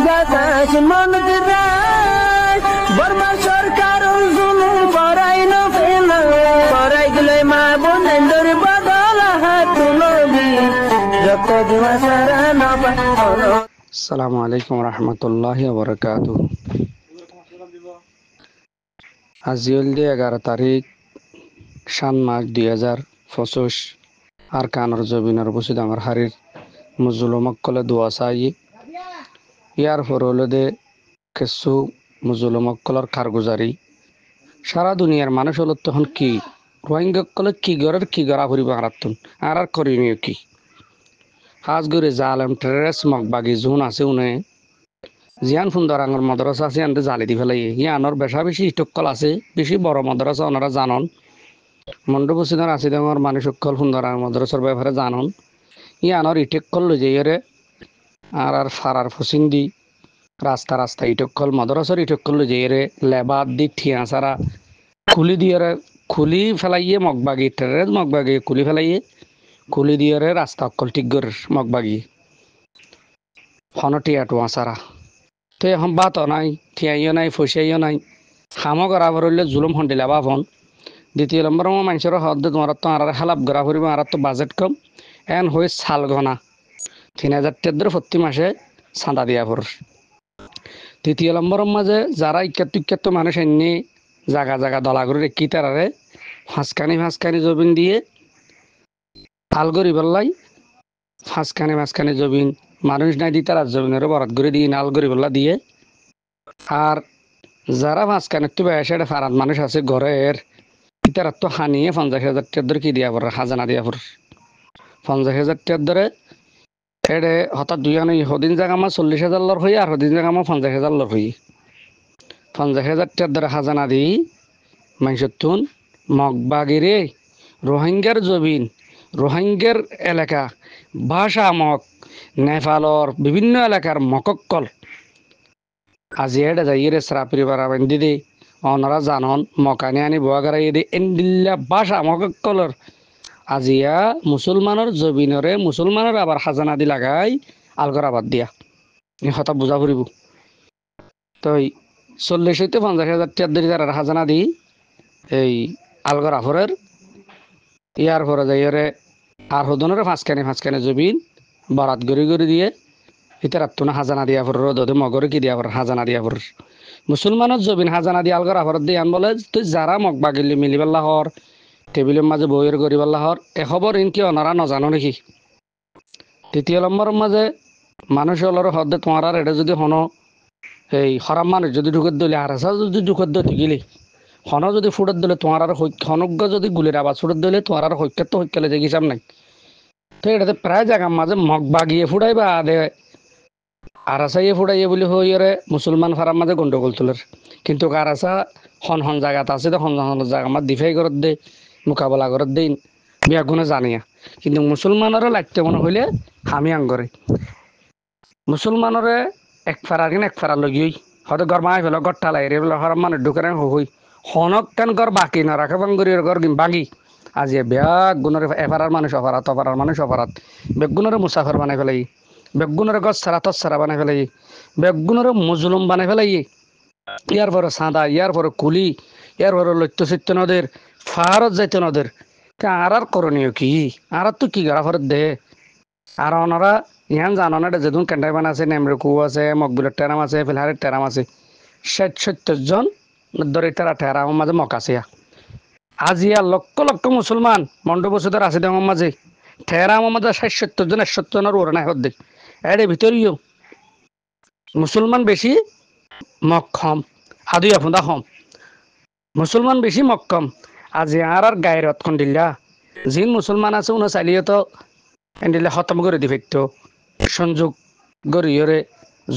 বাতাস মনত রায় বর্মা সরকার জুলুম করাই না ফেলা করাই গেলে মা বোনেদের বদল হাত নবী যত দিবা সারা না পালো। আসসালামু আলাইকুম রহমতুল্লাহি ওয়া বারাকাতুহু। আজি হলদি 11 তারিখ শান মাস 2025 আর কানর জবিনের বসিদ আমার হারির মুজুলমকলে দোয়া চাই ইয়ার ফরলদে কিছু মুজুলমকলর কারগুজারি সারা দুনিয়ার মানুষ হল তখন কি রোহিঙ্গাকলে কি গড়ের কি গড়া ফুরিব আরাতুন আর করিমিও কি হাজ গরে জালেম টেরেস মগবাগি জুন আছে উনে জিয়ান সুন্দর আঙর মাদ্রাসা আছে আনতে জালি দি ফেলাই ইয়ানোর বেশা বেশি ইটকল আছে বেশি বড় মাদ্রাসা ওনারা জানন মন্ডু বসিদার আছে ডাঙর মানুষ সকল সুন্দর আঙর মাদ্রাসার ব্যাপারে জানন ইয়ানোর ইটেকল লই যাইরে আর ফারার ফসিং দি রাস্তা রাস্তা ইটকল মাদ্রাসার ইটকল লই যাইরে লেবাদ দি ঠিয়া সারা খুলি দিয়ে খুলি ফেলাইয়ে মগবাগি টেরেস মগবাগি খুলি ফেলাইয়ে খুলি দিয়ে রাস্তা অকল ঠিক করে মগবাগি হনটিয়া টুয়া সারা তো এখন বাতও নাই ঠিয়াইও নাই ফসিয়াইও নাই হামো গড়া ভরলে জুলুম হন্ডিলা বা ফোন দ্বিতীয় নম্বর মানুষের হদ তোমার তো আর হালাপ গড়া ফুরিব আর তো বাজেট কম এন হয়ে সাল ঘনা 3000 টাকা প্রতি মাসে চাঁদা দিয়া পর তৃতীয় নম্বরের মাঝে যারা ইক্যাত মানুষ এনে জাগা জাগা দলা করে রেখি তারারে ফাঁসকানি জবিন দিয়ে আলগরি বললাই ফাঁসকানি জবিন মানুষ নাই দি তারা জমিনের বরাদ করে দিয়ে আলগরি বললা দিয়ে আর যারা ফাঁসকানের তো বেসে ফারাত মানুষ আছে ঘরের তারা তো হানিয়ে 50,000 টাকা কি দিয়া পর হাজানা দিয়া পর 50,000 টাকা ধরে এডে হঠাৎ দুই আনি সদিন জায়গা আমার 40,000 লর হই আর সদিন জায়গা আমার 50,000 লর হই 50,000 টাকা ধরে হাজানা দি মানুষের তুন মগবাগিরে রোহিঙ্গার জবিন রোহিঙ্গার এলাকা ভাষা মক নেপালর বিভিন্ন এলাকার মকক্কল আজি এডে যাইরে শ্রাপির বারাবেন দিদি ওনারা জানন মকানি আনি বোয়াগারা ইদি এন্ডিল্লা ভাষা মকক্কলর আজিয়া মুসলমানের জবিনরে মুসলমানের আবার হাজানা দি লাগাই আলগর আবাদ দিয়া হতা বুঝা ফুরিব তো 40 হইতে 50,000 টাকা ধরে তারা হাজানা দি এই আলগর আফরের ইয়ার পরে যাইরে আর হদনের ফাঁসকানি জবিন বরাত গড়ি দিয়ে ইতার আত্মনা হাজানা দিয়া পর রোদে মগরে কি দিয়া পর হাজানা দিয়া পর মুসলমানের জবিন হাজানা দিয়া আলগর আফর দিয়ে আন বলে তুই যারা মগবাগিলি মিলিবাল্লা হর টেবিলের মাঝে বইয়ের গরিবাল্লা হর এ খবর ইনকি ওনারা নজানো নাকি তৃতীয় নম্বরের মাঝে মানুষ হলর হদে তোমার আর এটা যদি হন এই হরাম মানুষ যদি ঢুকে দিলে আর যদি ঢুকে দিয়ে গেলি হন যদি ফুটত দিলে তোমার আর হনজ্ঞ যদি গুলির আবাজ ফুটত দিলে তোমার আর হইকার তো হইকালে যে হিসাব নাই তো এটাতে প্রায় জায়গার মাঝে মগ বাগিয়ে ফুটাই বা আদে আরাসাইয়ে ফুটাইয়ে বলে হইরে মুসলমান ফারার মাঝে গন্ডগোল তোলের কিন্তু আরাসা হন জায়গাত আছে তো হন জায়গা আমার দিফাই করত দে মোকাবেলা করত দেই বিয়া গুণে জানিয়া কিন্তু মুসলমানেরও লাগতে মনে হইলে হামি আঙ্গরে মুসলমানরে এক ফারা লগিয়ে হয়তো গড় মাই ফেলো গড়টা লাগে বলে হরাম মানুষ ঢুকে হই হনক কেন গড় বাকি না রাখে বাঙ্গুরির গড় বাগি আজি বেগ গুণের এফারার মানুষ অফারাত অফারার মানুষ অফারাত বেগুণরে মুসাফর বানাই ফেলাই বেগুণরে গছ সারা তৎসারা বানাই ফেলাই বেগুণরে মজলুম বানাই ফেলাই ইয়ার পরে সাদা ইয়ার পরে কুলি ইয়ার পরে লত্য সত্য নদের ফারত যাইতে নদের আর করণীয় কি আর তো কি গড়া ফরত দে আর ওনারা ইহান জানো না যেদিন কেন্টাইবান আছে নেমরেকু আছে মকবুলের টেরাম আছে ফিলহারের টেরাম আছে 60-70 জন ধরে তারা টেরাম মাঝে মকাছে আজিয়া লক্ষ লক্ষ মুসলমান মন্ডপ বসুদের আছে দেওয়ার মাঝে টেরাম মাঝে 60-70 জন 100 জনের ওর নাই হদ্দে এর ভিতরেও মুসলমান বেশি মক্ষম আদুই আফুদা হম মুসলমান বেশি মক্ষম আজি আর গায়ের অতখন দিল্লা যিন মুসলমান আছে উনি চালিয়ে তো এন্ডিলে খতম করে দি ফেরত সংযোগ গড়িয়রে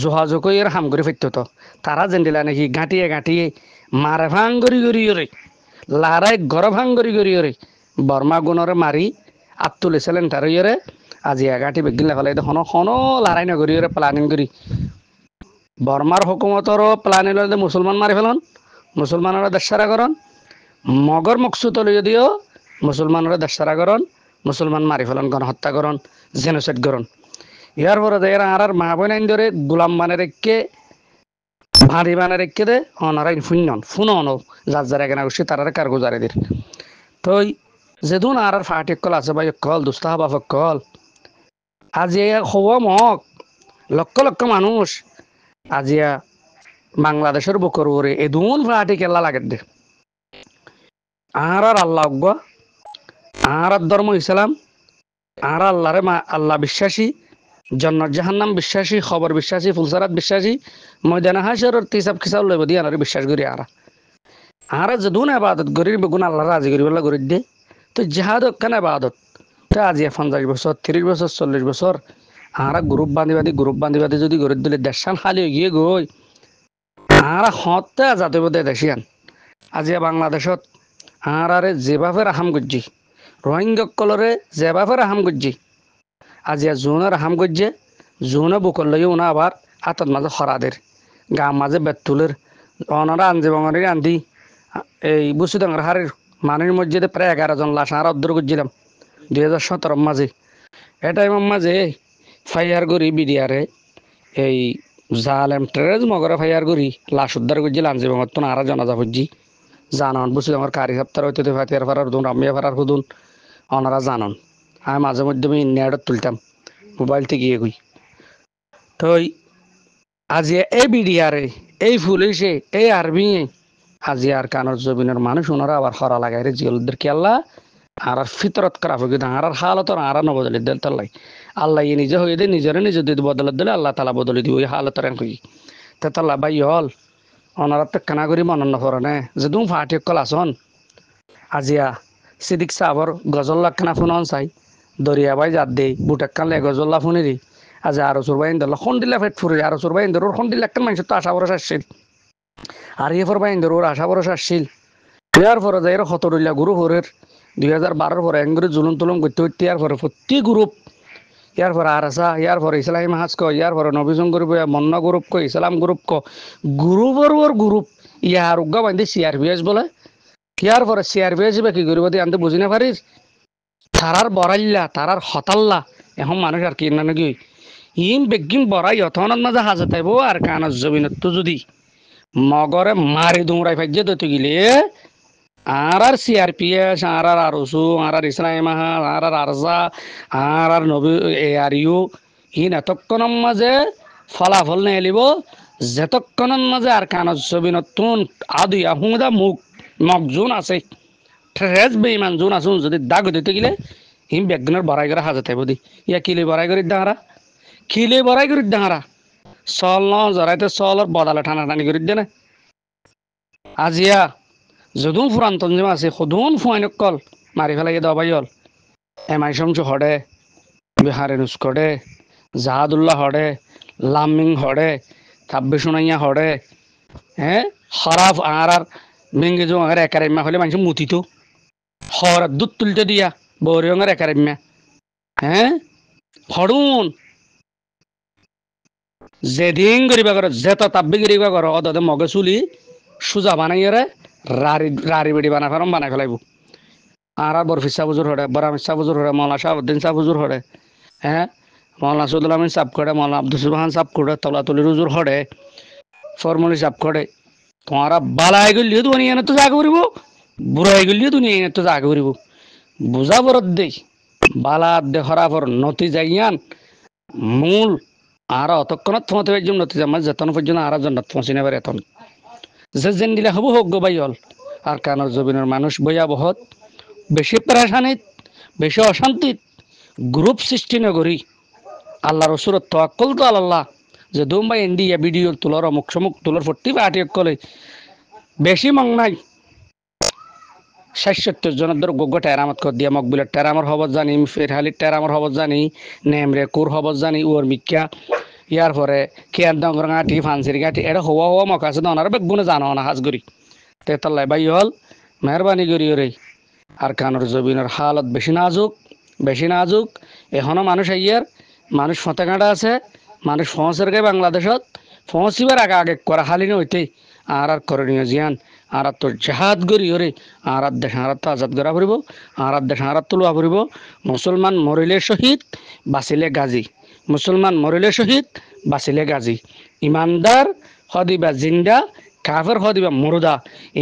যোগাযোগ এর হাম করে ফেরত তো তারা যেন্ডিলা নাকি গাঁটিয়ে মারে ভাং গড়িয়রে লারাই গড় ভাং গড়িয়রে বর্মা গুণরে মারি আত তুলেছিলেন তার ইয়রে আজি এগাটি বেগিলে ফেলাই হন হন লারাই নগরীয়রে প্লানিং করি বর্মার হুকুমতর প্লানিং লইলে মুসলমান মারি ফেলন মুসলমানরা দেশারা করন মগর মকসুদ যদিও মুসলমানরা দেশারা করন মুসলমান মারি ফেলন গণহত্যা করন জেনোসাইড করন ইয়ার পরে এরা আর মা বোন আইন ধরে গোলাম মানে রেখে ভারী মানে রেখে দে অনারা ফুনন ফুন অন যার যার এখানে বসে তারা কার গুজারে তো যেদুন আর ফাটি কল আছে ভাই কল দুস্তাহ বাপ কল আজিয়া হওয়া মক লক্ষ লক্ষ মানুষ আজিয়া বাংলাদেশের বুকর উপরে এদুন ফাটি কেলা লাগে দে আর আল্লাহ আর ধর্ম ইসলাম আর আল্লাহরে আল্লাহ বিশ্বাসী জন্নত জাহান্নাম বিশ্বাসী খবর বিশ্বাসী ফুলসারাত বিশ্বাসী ময়দানা হাসরের তিসাব খিসাব লইব দিয়ে আর বিশ্বাস করি আর যেদুন আবাদত করি বেগুন আল্লাহ রাজি করি বলে করি দে তো জেহাদ কেন আবাদত তো আজি 50 বছর 30 বছর 40 বছর আর গ্রুপ বান্ধি যদি গড়ে দিলে দেশান খালি হয়ে গিয়ে গই আর হতে যাতে বোধে দেশিয়ান আজি বাংলাদেশত আর যেভাবে রাহাম গজ্জি রোহিঙ্গা কলরে যেভাবে রাহাম গজ্জি আজি জোনে রাহাম গজ্জে জোনে বুকর লইও না আবার হাতত মাঝে খরাদের গাম মাঝে বেতুলের অনারা আনজি বাঙালির আন্ধি এই বুসু ডাঙ্গার হারের মানুষের মসজিদে প্রায় 11 জন লাশ আর অর্ধ করছিলাম 2017 মাঝে এটাই মাঝে ফাইয়ার করি বিডিআরে এই জালেম ট্রেজ মগরে ফাইয়ার করি লাশ উদ্ধার করছি লাঞ্জি বাঙার তো আর জানাজা করছি জানান বুসু ডাঙ্গার কারি সপ্তাহ হইতে ফাতিয়ার ফারার হুদুন রামিয়া ফারার হুদুন ওনারা জানান আমি মাঝে মধ্যে আমি নেটত তুলতাম মোবাইল থেকে গিয়ে গই তো আজি এই বিডিআরে এই পুলিশে এই আর্মি আজি আর কানর জবিনের মানুষ ওনারা আবার হরা লাগাই রে জিলদের কেল্লা আর ফিতরত করা হবে আর হালত আর নবদলি দেন তাল্লাই আল্লাহ নিজে হয়ে দে নিজে যদি বদলত দিলে আল্লাহ তালা বদলি দিব ওই হালত কই তে তাল্লা বাই হল ওনারা তো কানা করি মনন নকরে নে যে তুমি ফাটি কল আসন আজিয়া সিদিক সাহর গজল্লা খানা ফোন চাই দরিয়া বাই যাত দেই বুটেক কানলে গজল্লা ফোনেরি আজি আরো চুরবাইন দিল খন্ডিলা ফেট ফুরে আরো চুরবাইন ধর খন্ডিলা একটা মানুষ তো আশা ভরসা আসছিল আর এ ফর বাইন ধর আশা ভরসা আসছিল ইয়ার পরে যাই হতরুল্লা গুরু হরের 2012 পরে এঙ্গুরি জুলুম তুলুম করতে করতে ইয়ার পরে প্রতি গ্রুপ ইয়ার পরে আর আসা ইয়ার পরে ইসলামী মাহাজ ক ইয়ার পরে নবীজন গ্রুপ মন্ন গ্রুপ ক ইসলাম গ্রুপ ক গ্রুপর গ্রুপ ইয়ার উগ্গা বান্ধি সিআরপিএস বলে ইয়ার পরে সিআরপিএস বা কি করিব দিয়ে আনতে বুঝি না পারিস তারার বরাইল্লা তারার হতাল্লা এখন মানুষ আর কি না নাকি ইন বেগিন বড়াই অথনত মাঝে হাজে তাইব আর কানত জমিনত তো যদি মগরে মারি দুমরাই ফাইজে দইতে গিলে আর সিআরপিএস আর ওসু আর ইসলামী মাহা আর আরজা আর নবী এ আর ইউ ইন এতক্ষণের মাঝে ফলাফল নিয়ে এলিব যেতক্ষণের মাঝে আর কানত জমিনত তুন আদুই আহুদা মগ জোন আছে ট্রেস বেইমান জোন আসুন যদি দাগ দিতে গেলে হিম বেগনের বড়াই করে হাজে তাইব দি ইয়া কিলে বড়াই করি দাঁড়া খিলে বড়াই করি দাঁড়া চল ন জরাইতে চলর বদালে টানাটানি করি দে না আজিয়া যদুন ফুরান্তন যে আছে সদুন ফুয়াইন কল মারি ফেলাই দবাই হল এমআই শমসু হডে বিহারে নুস্কডে জাহাদুল্লাহ হডে লামিং হডে থাব্বে সোনাইয়া হডে হ্যাঁ খরাফ আর ভেঙ্গে যে আর একারেম্যা হলে মানুষ মুতিত হর দুধ তুলতে দিয়া বৌরিয়ঙের একারেম্যা হ্যাঁ হড়ুন যেদিন করিবা কর যেত তাব্বি করিবা কর অদে মগে চুলি সুজা বানাইরে রারি বেড়ি বানাই ফেরম বানাই ফেলাইব আর বরফি শাহ হুজুর হরে বরামির শাহ হুজুর হরে মৌলানা শাহাবুদ্দিন শাহ হুজুর হরে হ্যাঁ মৌলানা সৈয়দুল আমিন সাপ করে মৌলানা আব্দুল সুবহান সাপ করে তলাতলি হুজুর হরে ফরমুলি সাপ করে তোমারা বালাই গলিও দুনিয়া এনে তো জাগ করিব বুড়াই গলিও দুনিয়া এনে তো জাগ করিব বুঝা বরদ দেই বালাত দে খরাফর নতি যাইয়ান মূল আর অতক্ষণত তোমাতে একজন নতি যামাজ যেতন পর্যন্ত আর জন্নত পৌঁছি নেবার এতন যে যেন দিলে হবো হোক গো বাইল আর কানর জবিনের মানুষ বইয়া বহুত বেশি প্রেশানিত বেশি অশান্তিত গ্রুপ সৃষ্টি নগরী আল্লাহর রসুলত তোয়াক্কল তো আল্লাহ যে দুম্বাই ইন্ডিয়া ভিডিও তুলর অমুক সমুক তুলর 40 কলে বেশি মং নাই 60-70 জনের ধর গোগ্গ টেরামত কর দিয়া মকবিলের টেরামর হবত জানি ফেরহালির টেরামর হবত জানি নেমরে কুর হবত জানি ওর মিক্কা ইয়ার পরে কেয়ার ডঙ্গর গাঁটি ফান্সির গাঁটি এটা হওয়া মক আছে ওনারা বেগুনে জানো না হাজ করি তেতাল্লাই বাই হল মেহরবানি করি রে আর কানর জবিনের হালত বেশি নাজুক এখনো মানুষ আইয়ার মানুষ ফতেকাঁটা আছে মানুষ ফসের গে বাংলাদেশত ফসিবার আগে করা হালিনে হইতে আর করণীয় জিয়ান আর তোর জাহাদ করি রে আর দেশ আর তো আজাদ করা ফুরিব আর দেশ আর তোলা ফুরিব মুসলমান মরিলে শহীদ বাঁচিলে গাজী মুসলমান মরিলে শহীদ বাঁচিলে গাজী। ইমানদার হদিবা জিন্দা, কাফের হদিবা মুরদা।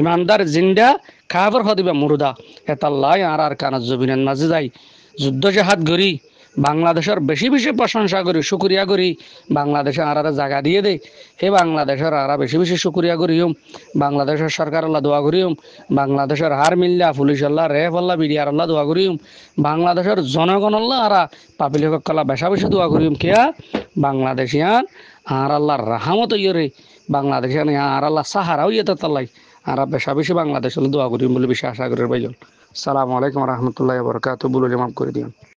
ইমানদার জিন্দা, কাফের হদিবা মুরদা। এতাল্লাই আর কানত জবিনের মাঝে যাই যুদ্ধ জাহাদ করি বাংলাদেশের বেশি বেশি প্রশংসা করি, শুক্রিয়া করি। বাংলাদেশে আর জায়গা দিয়ে দেয়, হে বাংলাদেশের আর বেশি বেশি শুক্রিয়া করিম। বাংলাদেশের সরকার আল্লাহ দোয়া করিম। বাংলাদেশের হার মিল্লা পুলিশ আল্লাহ, রেফ আল্লাহ, বিডিআর আল্লাহ দোয়া করিম। বাংলাদেশের জনগণ আল্লাহ আর পাপিল কলা বেশা বেশি দোয়া করিম। কেয়া বাংলাদেশিয়ান আর আল্লাহর রাহামত ইয়ে, বাংলাদেশিয়ান আর আল্লাহ সাহারাও ইয়ে তাল্লাই আর বেশা বেশি বাংলাদেশ দোয়া করিম বলে বেশি আশা করি ভাইজন। সালামু আলাইকুম রহমতুল্লাহ বরকাত। বলে মাফ করে দিন।